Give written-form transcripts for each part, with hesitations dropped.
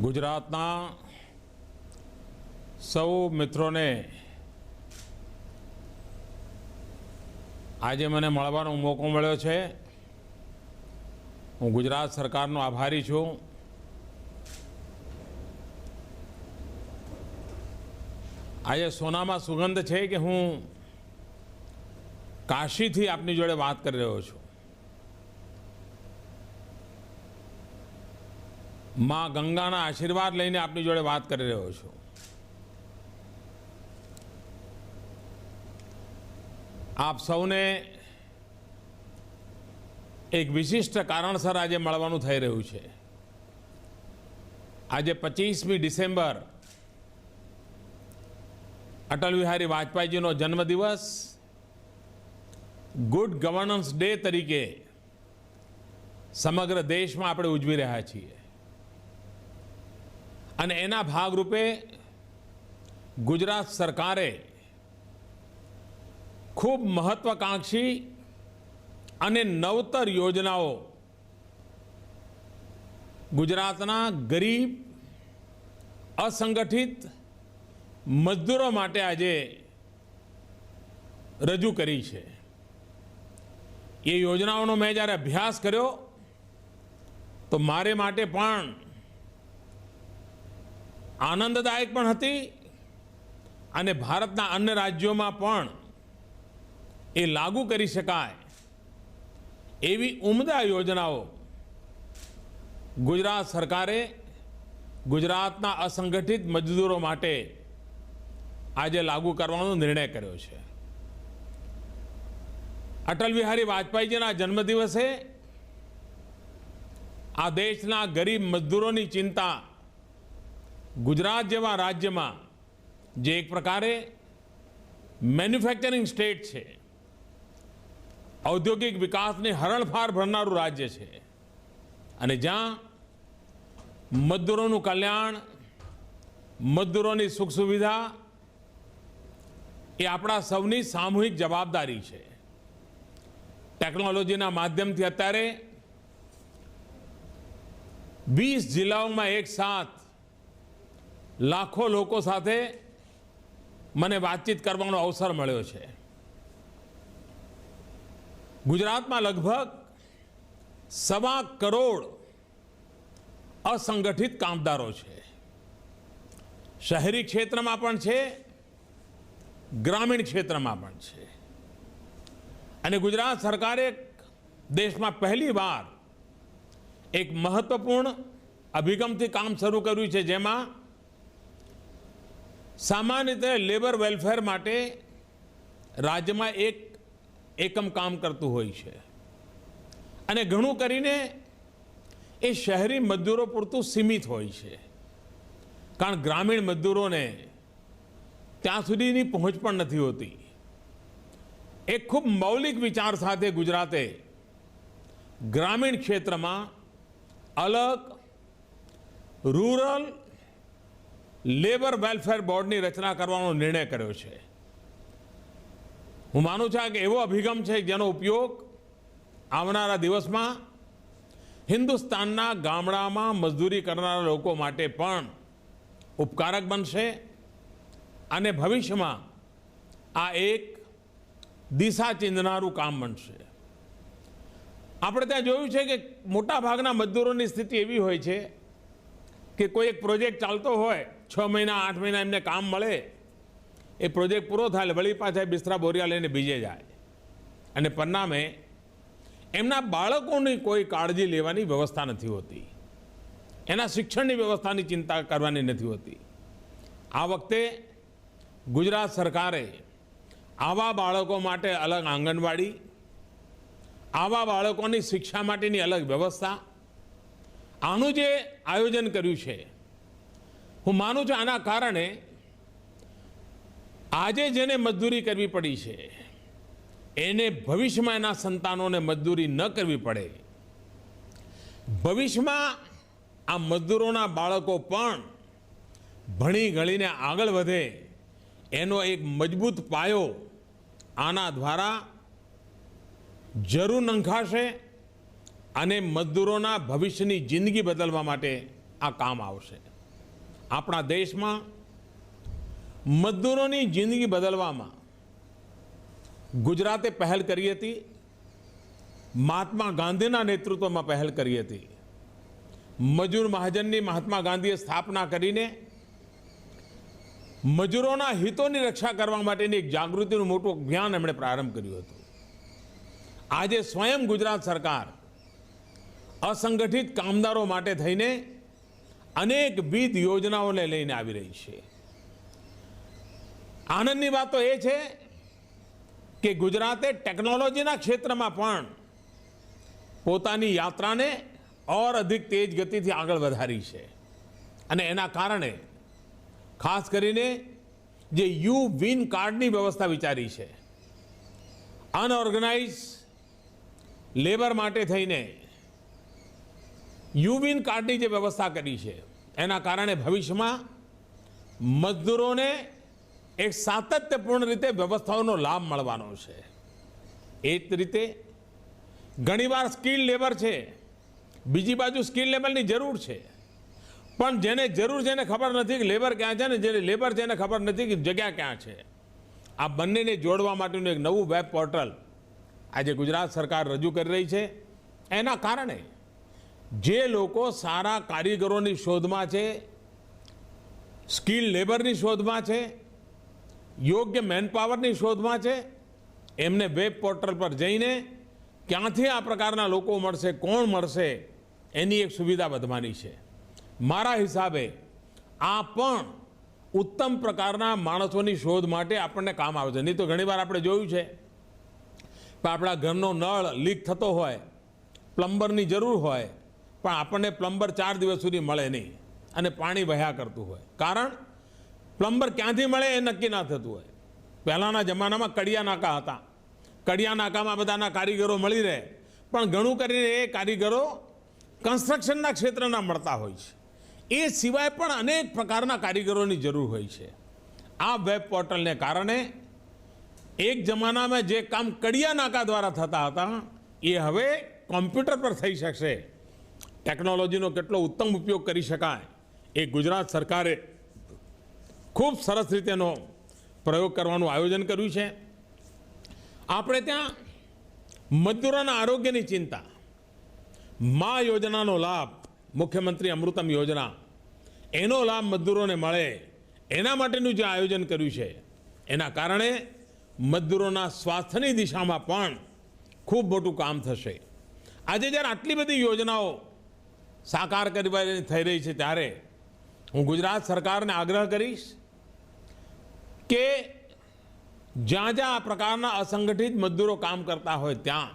ગુજરાતના સૌ મિત્રોને આજે મને મળવાનો મોકો મળ્યો છે। હું ગુજરાત સરકારનો આભારી છું। આજે સોનામાં સુગંધ છે કે હું કાશીથી આપની જોડે વાત કરી રહ્યો છું। मां गंगाना आशीर्वाद लईने आपनी जोड़े बात कर रहे हो। आप सौने एक विशिष्ट कारणसर आज मळवानुं थई रह्युं छे। आज 25मी डिसेम्बर अटल बिहारी वाजपेयी नो जन्मदिवस गुड गवर्नन्स डे तरीके समग्र देश में आपणे उजवी रह्या छीए। અને એના ભાગરૂપે ગુજરાત સરકારે ખૂબ મહત્વાકાંક્ષી અને નવતર યોજનાઓ ગુજરાતના ગરીબ અસંગઠિત મજદૂરો માટે આજે રજૂ કરી છે। એ યોજનાઓનો મેં જ્યારે અભ્યાસ કર્યો તો મારે માટે પણ आनंददायक पण हती अने भारतना अन्य राज्यों में पण ए लागू करी शकाय एवी उम्दा योजनाओं गुजरात सरकारे गुजरातना असंगठित मजदूरों माटे आजे लागू करवानो निर्णय कर्यो छे। अटल बिहारी वाजपेयीजीना जन्मदिवसे आ देशना गरीब मजदूरों की चिंता गुजरात जेवा राज्य में जे एक प्रकारे मैन्युफेक्चरिंग स्टेट है, औद्योगिक विकास ने हरणफार भरनारू राज्य है अने ज्यां मजदूरों कल्याण मजदूरों की सुख सुविधा ये अपना सौनी सामूहिक जवाबदारी है। टेक्नोलॉजी माध्यम थी अत्यारे 20 जिलाओं में एक साथ लाखों लोगों साथे मने बातचीत करवानो अवसर मळ्यो छे। गुजरात में लगभग 1.25 करोड़ असंगठित कामदारों छे। शहरी क्षेत्र में पण छे, ग्रामीण क्षेत्र में पण छे। अने गुजरात सरकारे देश में पहली बार एक महत्वपूर्ण अभिगम थी काम शुरू कर्युं छे, जेमां सामान्य रीते लेबर वेलफेर माटे राज्य में एक एकम काम करतुं होय छे अने घणुं करीने ए शहरी मजदूरों पूरतुं सीमित होय छे, कारण ग्रामीण मजदूरों ने त्यां सुधीनी पहोंच पण नथी होती। एक खूब मौलिक विचार साथे गुजराते ग्रामीण क्षेत्र में अलग रूरल लेबर वेलफेर बोर्ड की रचना करवानो निर्णय कर्यो छे। हूँ मानु छुं कि एवो अभिगम छे जेनो उपयोग आवनारा दिवस में हिंदुस्तानना गामडामां मजदूरी करनारा लोको माटे पण उपकारक बनशे अने भविष्य में आ एक दिशा चिंधनारू काम बनशे। आपणे त्यां जोयुं छे कि मोटा भागना मजदूरोनी स्थिति एवी होय छे कि कोई एक प्रोजेक्ट चालतो होय 6 महीना 8 महीना एमने काम मळे, ए प्रोजेक्ट पूरो थाय वળી पाछा बिस्तरा बोरिया लईने बीजे जाय अने परिणामे एमना बाळकोनी कोई काळजी लेवानी व्यवस्था नथी होती, एना शिक्षणनी व्यवस्थानी चिंता करवानी नथी होती। आ वखते गुजरात सरकारे आवा बाळको माटे अलग आंगणवाड़ी, आवा बाळकोनी शिक्षा माटेनी अलग व्यवस्था, आनुं जे आयोजन कर्युं छे हूँ मानु छुं आना कारणे आजे जेने मजदूरी करवी पड़ी छे एने भविष्य में एना संतानों ने मजदूरी न करवी पड़े। भविष्य में आ मजदूरों बाळको पण भणी गळीने आगळ वधे एनो एक मजबूत पायो आना द्वारा जरूर नंखाशे અને મજદૂરોના ભવિષ્યની જિંદગી બદલવા માટે આ કામ આવશે। આપણા દેશમાં મજદૂરોની જિંદગી બદલવામાં ગુજરાતે પહેલ કરી હતી, મહાત્મા ગાંધીના નેતૃત્વમાં પહેલ કરી હતી. મજૂર મહાજનની મહાત્મા ગાંધીએ સ્થાપના કરીને મજૂરોના હિતોની રક્ષા કરવા માટેની એક જાગૃતિનું મોટું અભિયાન એમણે પ્રારંભ કર્યું હતું. આજે સ્વયં ગુજરાત સરકાર અસંગઠિત કામદારો માટે થઈને અનેકવિધ યોજનાઓને લઈને આવી રહી છે. આનંદની વાત તો એ છે કે ગુજરાતે ટેકનોલોજીના ક્ષેત્રમાં પણ પોતાની યાત્રાને ઓર અધિક તેજ ગતિથી આગળ વધારી છે. અને એના કારણે ખાસ કરીને જે યુ વિન કાર્ડની વ્યવસ્થા વિચારી છે, અનઓર્ગેનાઇઝ લેબર માટે થઈને યુ વિન કાર્ડની જે વ્યવસ્થા કરી છે, એના કારણે ભવિષ્યમાં મજદૂરોને એક સાતત્યપૂર્ણ રીતે વ્યવસ્થાઓનો લાભ મળવાનો છે. એ જ રીતે ઘણીવાર સ્કિલ લેબર છે, બીજી બાજુ સ્કિલ લેબરની જરૂર છે, પણ જેને જરૂર છે એને ખબર નથી કે લેબર ક્યાં છે, ને જેને લેબર છે એને ખબર નથી કે જગ્યા ક્યાં છે. આ બંનેને જોડવા માટેનું એક નવું વેબ પોર્ટલ આજે ગુજરાત સરકાર રજૂ કરી રહી છે. એના કારણે જે લોકો સારા કારીગરોની શોધમાં છે, સ્કિલ લેબરની શોધમાં છે, યોગ્ય મેનપાવરની શોધમાં છે, એમને વેબ પોર્ટલ પર જઈને ક્યાંથી આ પ્રકારના લોકો મળશે, કોણ મળશે, એની એક સુવિધા વધવાની છે. મારા હિસાબે આ પણ ઉત્તમ પ્રકારના માણસોની શોધ માટે આપણને કામ આવે છે. નહીં તો ઘણીવાર આપણે જોયું છે કે આપણા ઘરનો નળ લીક થતો હોય, પ્લમ્બરની જરૂર હોય, પણ આપણને પ્લમ્બર 4 દિવસ સુધી મળે નહીં અને પાણી વહ્યા કરતું હોય. કારણ પ્લમ્બર ક્યાંથી મળે એ નક્કી ના થતું હોય. પહેલાંના જમાનામાં કડિયા નાકા હતા. કડિયા નાકામાં બધાના કારીગરો મળી રહે, પણ ઘણું કરીને એ કારીગરો કન્સ્ટ્રક્શનના ક્ષેત્રના મળતા હોય છે. એ સિવાય પણ અનેક પ્રકારના કારીગરોની જરૂર હોય છે. આ વેબ પોર્ટલને કારણે એક જમાનામાં જે કામ કડિયા નાકા દ્વારા થતા હતા એ હવે કોમ્પ્યુટર પર થઈ શકશે. ટેકનોલોજીનો કેટલો ઉત્તમ ઉપયોગ કરી શકાય એ ગુજરાત સરકારે ખૂબ સરસ રીતેનો પ્રયોગ કરવાનું આયોજન કર્યું છે. આપણે ત્યાં મજદૂરોના આરોગ્યની ચિંતા, મા યોજનાનો લાભ, મુખ્યમંત્રી અમૃતમ યોજના, એનો લાભ મજદૂરોને મળે એના માટેનું જે આયોજન કર્યું છે, એના કારણે મજદૂરોના સ્વાસ્થ્યની દિશામાં પણ ખૂબ મોટું કામ થશે. આજે જ્યારે આટલી બધી યોજનાઓ સાકાર કરવાની થઈ રહી છે, ત્યારે હું ગુજરાત સરકારને આગ્રહ કરીશ કે જ્યાં જ્યાં આ પ્રકારના અસંગઠિત મજદૂરો કામ કરતા હોય ત્યાં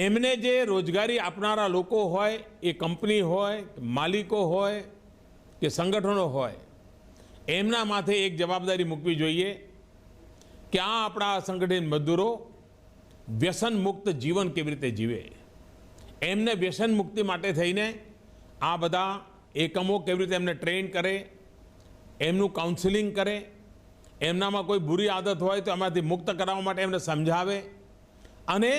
એમને જે રોજગારી આપનારા લોકો હોય, એ કંપની હોય, માલિકો હોય કે સંગઠનો હોય, એમના માથે એક જવાબદારી મૂકવી જોઈએ કે આ આપણા અસંગઠિત મજદૂરો વ્યસન મુક્ત જીવન કેવી રીતે જીવે, એમને વ્યસન મુક્તિ માટે થઈને આ બધા એકમો કેવી રીતે એમને ટ્રેન કરે, એમનું કાઉન્સિલિંગ કરે, એમનામાં કોઈ બુરી આદત હોય તો એમાંથી મુક્ત કરાવવા માટે એમને સમજાવે. અને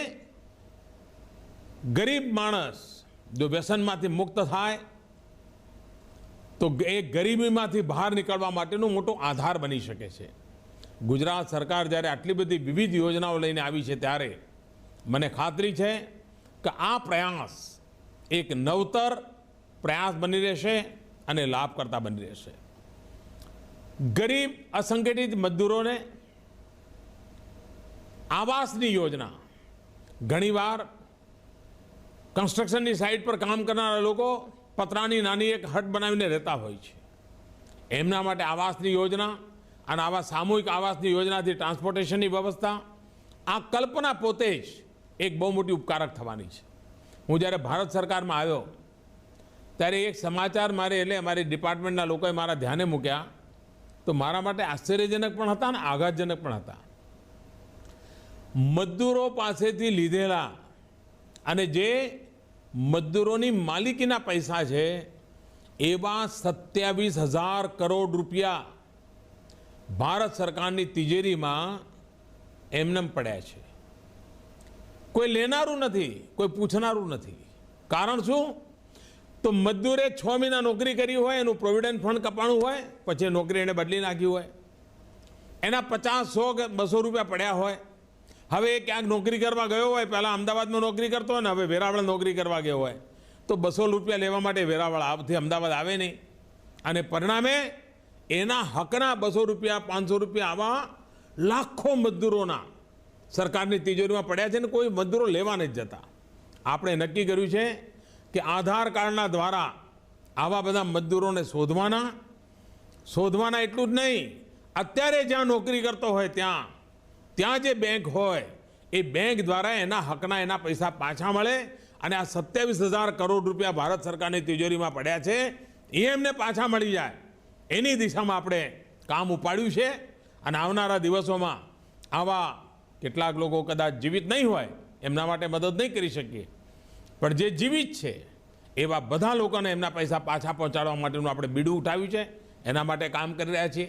ગરીબ માણસ જો વ્યસનમાંથી મુક્ત થાય તો એ ગરીબીમાંથી બહાર નીકળવા માટેનો મોટો આધાર બની શકે છે. ગુજરાત સરકાર જ્યારે આટલી બધી વિવિધ યોજનાઓ લઈને આવી છે, ત્યારે મને ખાતરી છે કે આ પ્રયાસ એક નવતર પ્રયાસ બની રહેશે અને લાભકર્તા બની રહેશે. ગરીબ અસંગઠિત મજદૂરોને આવાસની યોજના, ઘણીવાર કન્સ્ટ્રક્શનની સાઇટ પર કામ કરનારા લોકો પતરાની નાની એક હટ બનાવીને રહેતા હોય છે. એમના માટે આવાસની યોજના અને આવા સામૂહિક આવાસની યોજનાથી ટ્રાન્સપોર્ટેશનની વ્યવસ્થા, આ કલ્પના પોતે જ એક બહુ મોટી ઉપકારક થવાની છે. હું જ્યારે ભારત સરકારમાં આવ્યો ત્યારે એક સમાચાર અમારી ડિપાર્ટમેન્ટના લોકોએ મારા ધ્યાને મૂક્યા, તો મારા માટે આશ્ચર્યજનક પણ હતા અને આઘાતજનક પણ હતા. મજદૂરો પાસેથી લીધેલા અને જે મજદૂરોની માલિકીના પૈસા છે એવા 27,000 કરોડ રૂપિયા ભારત સરકારની તિજોરીમાં એમનેમ પડ્યા છે. કોઈ લેનારું નથી, કોઈ પૂછનારું નથી. કારણ શું? તો મજદૂરે 6 મહિના નોકરી કરી હોય, એનું પ્રોવિડન્ટ ફંડ કપાણું હોય, પછી નોકરી એને બદલી નાખી હોય, એના 50, 100 કે 200 રૂપિયા પડ્યા હોય. હવે એ ક્યાંક નોકરી કરવા ગયો હોય, પહેલાં અમદાવાદમાં નોકરી કરતો હોય ને હવે વેરાવળ નોકરી કરવા ગયો હોય, તો 200 રૂપિયા લેવા માટે વેરાવળથી અમદાવાદ આવે નહીં. અને પરિણામે એના હકના 200 રૂપિયા, 500 રૂપિયા આવા લાખો મજદૂરોના સરકારની તિજોરીમાં પડ્યા છે ને કોઈ મજદૂરો લેવા નથી જતા. આપણે નક્કી કર્યું છે કે આધાર કાર્ડના દ્વારા આવા બધા મજદૂરોને શોધવાના એટલું જ નહીં, અત્યારે જ્યાં નોકરી કરતો હોય ત્યાં જે બેંક હોય એ બેંક દ્વારા એના હકના એના પૈસા પાછા મળે અને આ 27,000 કરોડ રૂપિયા ભારત સરકારની તિજોરીમાં પડ્યા છે એ એમને પાછા મળી જાય, એની દિશામાં આપણે કામ ઉપાડ્યું છે. અને આવનારા દિવસોમાં આવા કેટલાક લોકો કદાચ જીવિત નહીં હોય, એમના માટે મદદ નહીં કરી શકીએ, પણ જે જીવિત છે એવા બધા લોકોને એમના પૈસા પાછા પહોંચાડવા માટેનું આપણે બીડું ઉઠાવ્યું છે, એના માટે કામ કરી રહ્યા છીએ.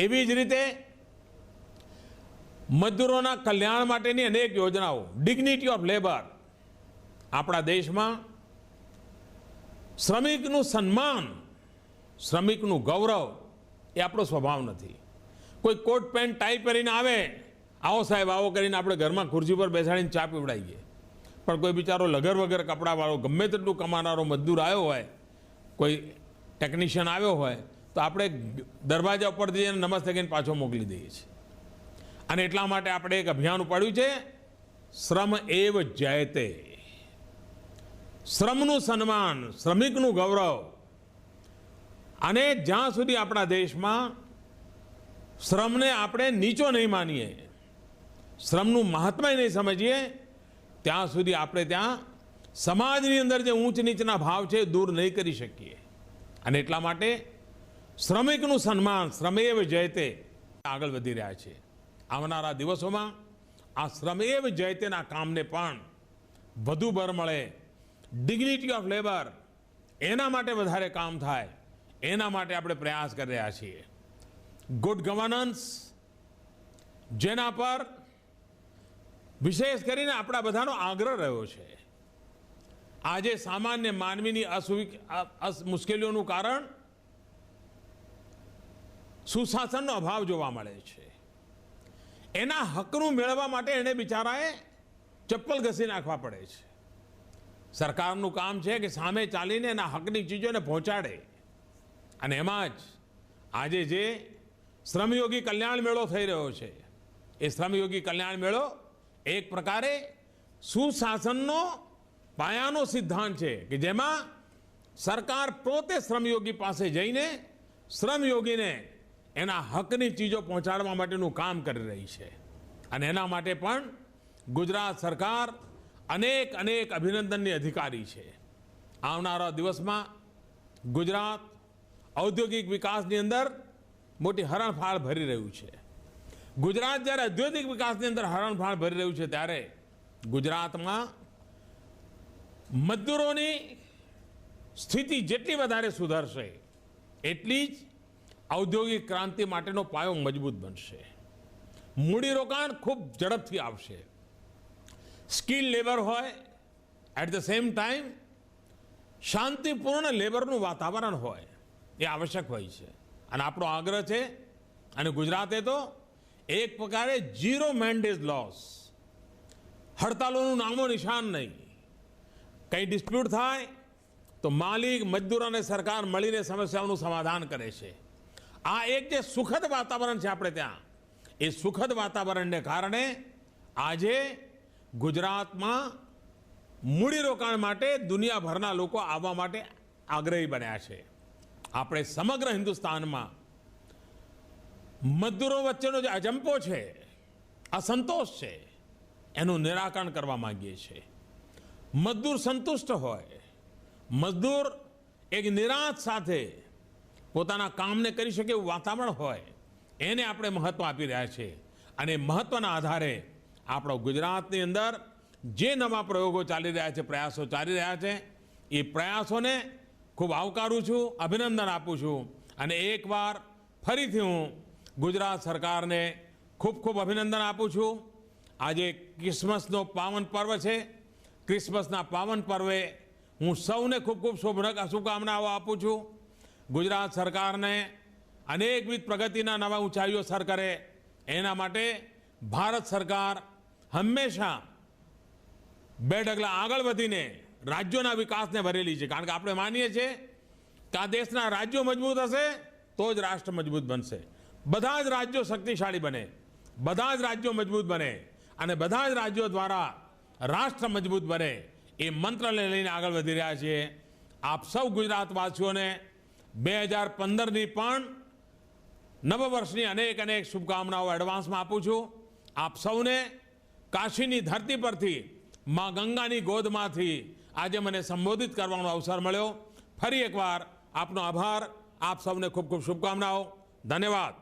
એવી જ રીતે મજદૂરોના કલ્યાણ માટેની અનેક યોજનાઓ, ડિગ્નિટી ઓફ લેબર. આપણા દેશમાં શ્રમિકનું સન્માન, શ્રમિકનું ગૌરવ એ આપણો સ્વભાવ નથી. કોઈ કોટ પેન્ટ ટાઈ પહેરીને આવે, આવો સાહેબ આવો કરીને આપણે ઘરમાં ખુરશી પર બેસાડીને ચા પીવડાવીએ, પણ કોઈ બિચારો લગર વગર કપડાવાળો ગમે તેટલું કમાનારો મજદૂર આવ્યો હોય, કોઈ ટેકનિશિયન આવ્યો હોય, તો આપણે દરવાજા ઉપર જઈને નમસ્તે કહીને પાછો મોકલી દઈએ છીએ. અને એટલા માટે આપણે એક અભિયાન ઉપાડ્યું છે, શ્રમ એવ જયતે. શ્રમનું સન્માન, શ્રમિકનું ગૌરવ. અને જ્યાં સુધી આપણા દેશમાં શ્રમને આપણે નીચો નહીં માનીએ, શ્રમનું મહત્વ નહીં સમજીએ, ત્યાં સુધી આપણે ત્યાં સમાજની અંદર જે ઊંચ નીચના ભાવ છે દૂર નહીં કરી શકીએ. અને એટલા માટે શ્રમિકનું સન્માન, શ્રમેવ જયતે આગળ વધી રહ્યા છે. આવનારા દિવસોમાં આ શ્રમેવ જયતેના કામને પણ વધુ બળ મળે, ડિગ્નિટી ઓફ લેબર એના માટે વધારે કામ થાય, એના માટે આપણે પ્રયાસ કરી રહ્યા છીએ. ગુડ ગવર્નન્સ, જેના પર વિશેષ કરીને આપણા બધાનો આગ્રહ રહ્યો છે. આજે સામાન્ય માનવીની મુશ્કેલીઓનું કારણ સુશાસનનો અભાવ જોવા મળે છે. એના હકનું મેળવવા માટે એને બિચારાએ ચપ્પલ ઘસી નાખવા પડે છે. સરકારનું કામ છે કે સામે ચાલીને એના હકની ચીજોને પહોંચાડે. અને એમાં જ આજે જે શ્રમયોગી કલ્યાણ મેળો થઈ રહ્યો છે, એ શ્રમયોગી કલ્યાણ મેળો એક પ્રકારે સુશાસનનો પાયાનો સિદ્ધાંત છે કે જેમાં સરકાર પોતે શ્રમયોગી પાસે જઈને શ્રમયોગીને એના હકની ચીજો પહોંચાડવા માટેનું કામ કરી રહી છે. અને એના માટે પણ ગુજરાત સરકાર અનેક અભિનંદનની અધિકારી છે. આવનારા દિવસમાં ગુજરાત ઔદ્યોગિક વિકાસની અંદર મોટી હરણફાળ ભરી રહ્યું છે. ગુજરાત જ્યારે ઔદ્યોગિક વિકાસની અંદર હરણફાળ ભરી રહ્યું છે, ત્યારે ગુજરાતમાં મજદૂરોની સ્થિતિ જેટલી વધારે સુધરશે, એટલી જ ઔદ્યોગિક ક્રાંતિ માટેનો પાયો મજબૂત બનશે. મૂડીરોકાણ ખૂબ ઝડપથી આવશે. સ્કિલ લેબર હોય, એટ ધ સેમ ટાઈમ શાંતિપૂર્ણ લેબરનું વાતાવરણ હોય, એ આવશ્યક હોય છે. અને આપણો આગ્રહ છે, અને ગુજરાતે તો એક પ્રકારે ઝીરો મેન્ડેજ લોસ, હડતાલોનું નામો નિશાન નહીં. કંઈ ડિસ્પ્યુટ થાય તો માલિક, મજદૂર અને સરકાર મળીને સમસ્યાઓનું સમાધાન કરે છે. આ એક જે સુખદ વાતાવરણ છે આપણે ત્યાં, એ સુખદ વાતાવરણને કારણે આજે ગુજરાતમાં મૂડીરોકાણ માટે દુનિયાભરના લોકો આવવા માટે આગ્રહી બન્યા છે. આપણે સમગ્ર હિન્દુસ્તાનમાં મજદૂરો વચ્ચેનો જે અજંપો છે, અસંતોષ છે, એનું નિરાકરણ કરવા માંગીએ છીએ. મજદૂર સંતુષ્ટ હોય, મજદૂર એક નિરાશ સાથે પોતાના કામને કરી શકે એવું વાતાવરણ હોય, એને આપણે મહત્વ આપી રહ્યા છીએ. અને મહત્વના આધારે આપણો ગુજરાતની અંદર જે નવા પ્રયોગો ચાલી રહ્યા છે, પ્રયાસો ચાલી રહ્યા છે, એ પ્રયાસોને ખૂબ આવકારું છું, અભિનંદન આપું છું. અને એકવાર ફરીથી હું ગુજરાત સરકારને ખૂબ અભિનંદન આપું છું. આજે ક્રિસમસનો પાવન પર્વ છે. ક્રિસમસના પાવન પર્વે હું સૌને ખૂબ ખૂબ શુભકામનાઓ આપું છું. ગુજરાત સરકારને અનેકવિધ પ્રગતિના નવા ઊંચાઈઓ સર કરે એના માટે ભારત સરકાર હંમેશા બે ડગલા આગળ વધીને રાજ્યોના વિકાસને ભરેલી છે. કારણ કે આપણે માનીએ છીએ કે આ દેશના રાજ્યો મજબૂત હશે તો જ રાષ્ટ્ર મજબૂત બનશે. બધા જ રાજ્યો શક્તિશાળી બને, બધા જ રાજ્યો મજબૂત બને અને બધા જ રાજ્યો દ્વારા રાષ્ટ્ર મજબૂત બને એ મંત્રને લઈને આગળ વધી રહ્યા છીએ. આપ સૌ ગુજરાતવાસીઓને 2015ની પણ નવવર્ષની અનેક શુભકામનાઓ એડવાન્સમાં આપું છું. આપ સૌને કાશીની ધરતી પરથી માં ગંગાની ગોદમાંથી આજે મને સંબોધિત કરવાનો અવસર મળ્યો. ફરી એકવાર આપનો આભાર. આપ સૌને ખૂબ ખૂબ શુભકામનાઓ. ધન્યવાદ.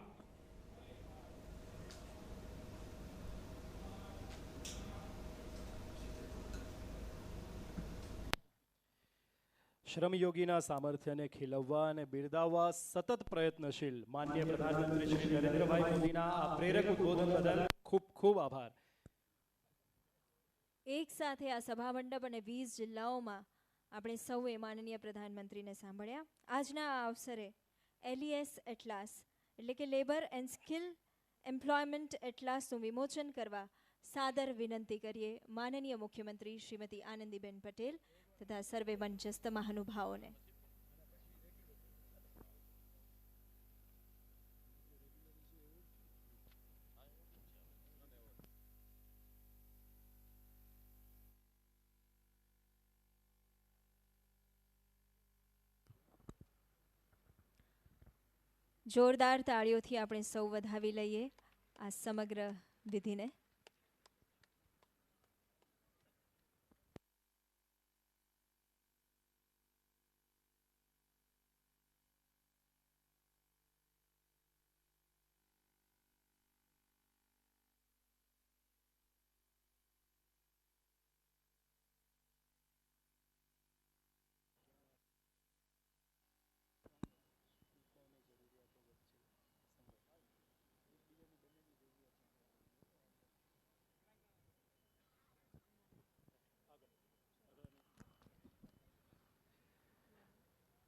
શ્રમયોગીના સામર્થ્યને ખીલવવા અને બિરદાવવા સતત પ્રયત્નશીલ માનનીય પ્રધાનમંત્રી શ્રી નરેન્દ્રભાઈ મોદીના આ પ્રેરક ઉદ્બોધન બદલ ખૂબ ખૂબ આભાર. એક સાથે આ સભા મંડપ અને 20 જિલ્લાઓમાં આપણે સૌએ માનનીય પ્રધાનમંત્રીને સાંભળ્યા. આજના આ અવસરે LES એટલાસ એટલે કે લેબર એન્ડ સ્કિલ એમ્પ્લોયમેન્ટ એટલાસનું વિમોચન કરવા સાદર વિનંતી કરીએ માનનીય મુખ્યમંત્રી શ્રીમતી આનંદીબેન પટેલ તથા સર્વે મંચસ્થ મહાનુભાવોને. જોરદાર તાળીઓથી આપણે સૌ વધાવી લઈએ આ સમગ્ર વિધિને.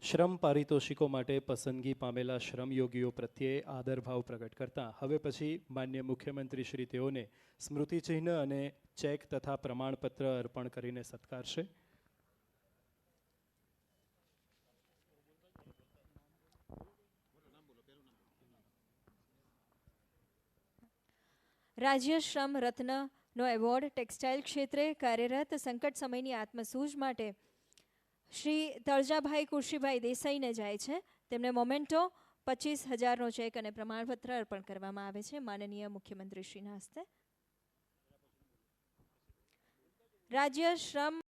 શ્રમ પારિતોષિકો માટે પસંદગી પામેલા શ્રમયોગીઓ પ્રત્યે આદરભાવ પ્રગટ કરતા હવે પછી માન્ય મુખ્યમંત્રી શ્રી તેઓને સ્મૃતિચિહ્ન અને ચેક તથા પ્રમાણપત્ર અર્પણ કરીને સત્કારશે. રાજ્ય શ્રમ રત્નનો એવોર્ડ ટેક્સટાઇલ ક્ષેત્રે કાર્યરત સંકટ સમયની આત્મસૂઝ માટે શ્રી તળજાભાઈ કુશીભાઈ દેસાઈને જાય છે. તેમને મોમેન્ટો 25,000નો ચેક અને પ્રમાણપત્ર અર્પણ કરવામાં આવે છે માનનીય મુખ્યમંત્રીશ્રીના હસ્તે. રાજ્ય શ્રમ